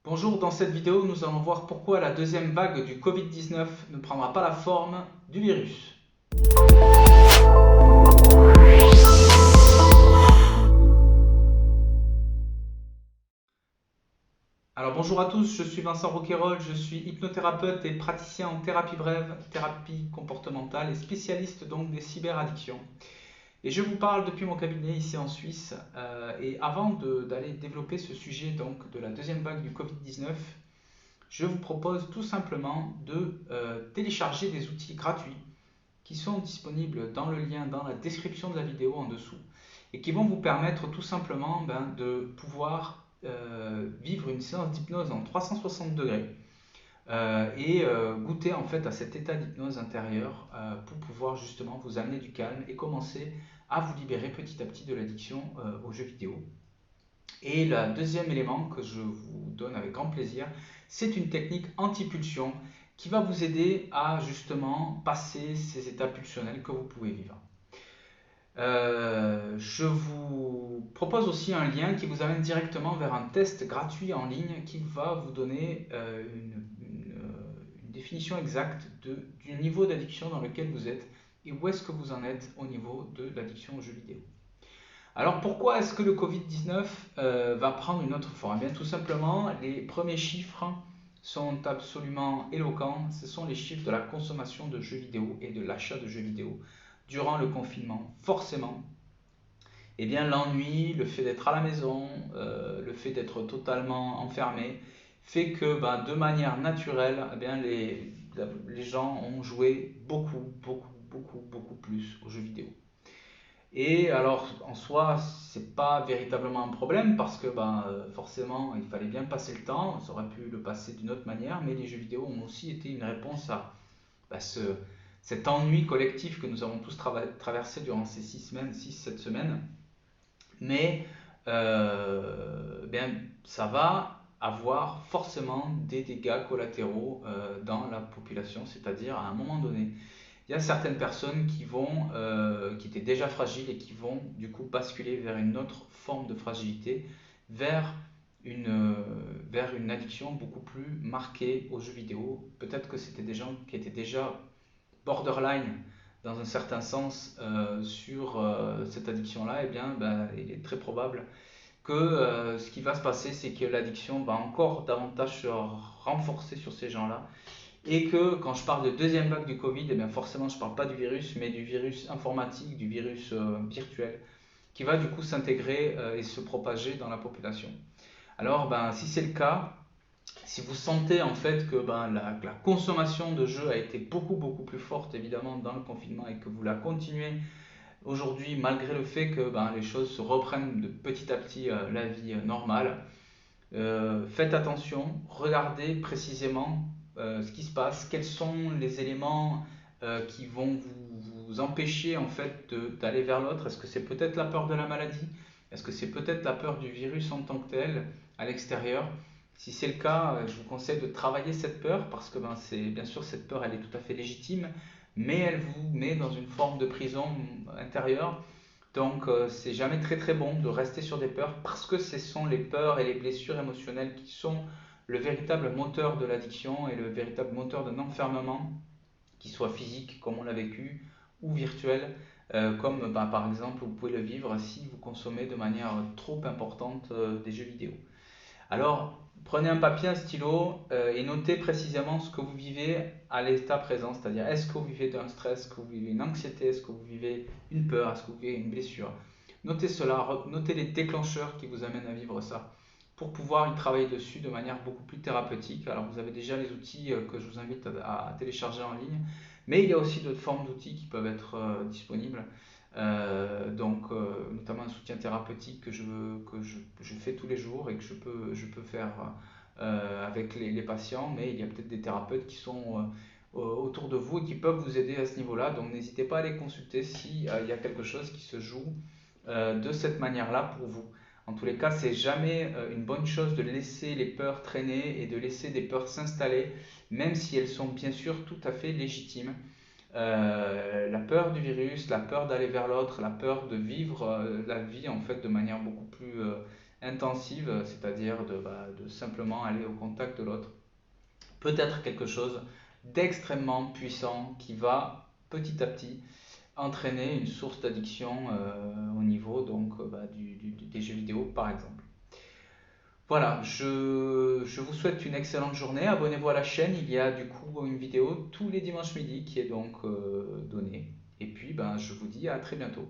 Bonjour, dans cette vidéo, nous allons voir pourquoi la deuxième vague du Covid-19 ne prendra pas la forme du virus. Alors bonjour à tous, je suis Vincent Roquayrol, je suis hypnothérapeute et praticien en thérapie brève, thérapie comportementale et spécialiste donc des cyberaddictions. Et je vous parle depuis mon cabinet ici en Suisse. Et avant d'aller développer ce sujet donc de la deuxième vague du Covid-19, je vous propose tout simplement de télécharger des outils gratuits qui sont disponibles dans le lien dans la description de la vidéo en dessous et qui vont vous permettre tout simplement de pouvoir vivre une séance d'hypnose en 360 degrés et goûter en fait à cet état d'hypnose intérieure pour pouvoir justement vous amener du calme et commencer à vous libérer petit à petit de l'addiction aux jeux vidéo. Et le deuxième élément que je vous donne avec grand plaisir, c'est une technique anti-pulsion qui va vous aider à justement passer ces états pulsionnels que vous pouvez vivre. Je vous propose aussi un lien qui vous amène directement vers un test gratuit en ligne qui va vous donner une définition exacte du niveau d'addiction dans lequel vous êtes et où est-ce que vous en êtes au niveau de l'addiction aux jeux vidéo. Alors pourquoi est-ce que le Covid-19 va prendre une autre forme? Eh bien, tout simplement, les premiers chiffres sont absolument éloquents. Ce sont les chiffres de la consommation de jeux vidéo et de l'achat de jeux vidéo durant le confinement. Forcément, eh bien, l'ennui, le fait d'être à la maison, le fait d'être totalement enfermé, fait que de manière naturelle, eh bien, les gens ont joué beaucoup plus aux jeux vidéo. Et alors, en soi, c'est pas véritablement un problème parce que forcément, il fallait bien passer le temps, on aurait pu le passer d'une autre manière, mais les jeux vidéo ont aussi été une réponse à bah, ce, cet ennui collectif que nous avons tous traversé durant ces 6-7 semaines. Mais bien, ça va avoir forcément des dégâts collatéraux dans la population, c'est-à-dire à un moment donné, il y a certaines personnes qui étaient déjà fragiles et qui vont du coup basculer vers une autre forme de fragilité, vers une, euh, vers une addiction beaucoup plus marquée aux jeux vidéo. Peut-être que c'était des gens qui étaient déjà borderline dans un certain sens sur cette addiction-là. Et bien, il est très probable que ce qui va se passer, c'est que l'addiction va encore davantage se renforcer sur ces gens-là et que quand je parle de deuxième vague du Covid, eh bien forcément je ne parle pas du virus, mais du virus informatique, du virus virtuel, qui va du coup s'intégrer et se propager dans la population. Alors si c'est le cas, si vous sentez en fait que la consommation de jeux a été beaucoup plus forte évidemment dans le confinement et que vous la continuez aujourd'hui malgré le fait que les choses se reprennent de petit à petit la vie normale, faites attention, regardez précisément ce qui se passe, quels sont les éléments qui vont vous empêcher en fait d'aller vers l'autre. Est-ce que c'est peut-être la peur de la maladie? Est-ce que c'est peut-être la peur du virus en tant que tel à l'extérieur? Si c'est le cas, je vous conseille de travailler cette peur parce que c'est bien sûr cette peur elle est tout à fait légitime, mais elle vous met dans une forme de prison intérieure. Donc c'est jamais très bon de rester sur des peurs parce que ce sont les peurs et les blessures émotionnelles qui sont le véritable moteur de l'addiction et le véritable moteur d'un enfermement, qui soit physique comme on l'a vécu ou virtuel, comme par exemple vous pouvez le vivre si vous consommez de manière trop importante des jeux vidéo. Alors, prenez un papier, un stylo et notez précisément ce que vous vivez à l'état présent, c'est-à-dire est-ce que vous vivez un stress, est-ce que vous vivez une anxiété, est-ce que vous vivez une peur, est-ce que vous vivez une blessure. Notez cela, notez les déclencheurs qui vous amènent à vivre ça pour pouvoir y travailler dessus de manière beaucoup plus thérapeutique. Alors vous avez déjà les outils que je vous invite à télécharger en ligne, mais il y a aussi d'autres formes d'outils qui peuvent être disponibles. Notamment un soutien thérapeutique que je fais tous les jours et que je peux faire avec les patients, mais il y a peut-être des thérapeutes qui sont autour de vous et qui peuvent vous aider à ce niveau-là. Donc n'hésitez pas à les consulter s'il y a quelque chose qui se joue de cette manière-là pour vous. En tous les cas, c'est jamais une bonne chose de laisser les peurs traîner et de laisser des peurs s'installer, même si elles sont bien sûr tout à fait légitimes. La peur du virus, la peur d'aller vers l'autre, la peur de vivre la vie en fait de manière beaucoup plus intensive, c'est-à-dire de simplement aller au contact de l'autre, peut être quelque chose d'extrêmement puissant qui va petit à petit entraîner une source d'addiction au niveau donc des jeux vidéo par exemple. Voilà, je vous souhaite une excellente journée. Abonnez-vous à la chaîne, il y a du coup une vidéo tous les dimanches midi qui est donc donnée. Et puis ben, je vous dis à très bientôt.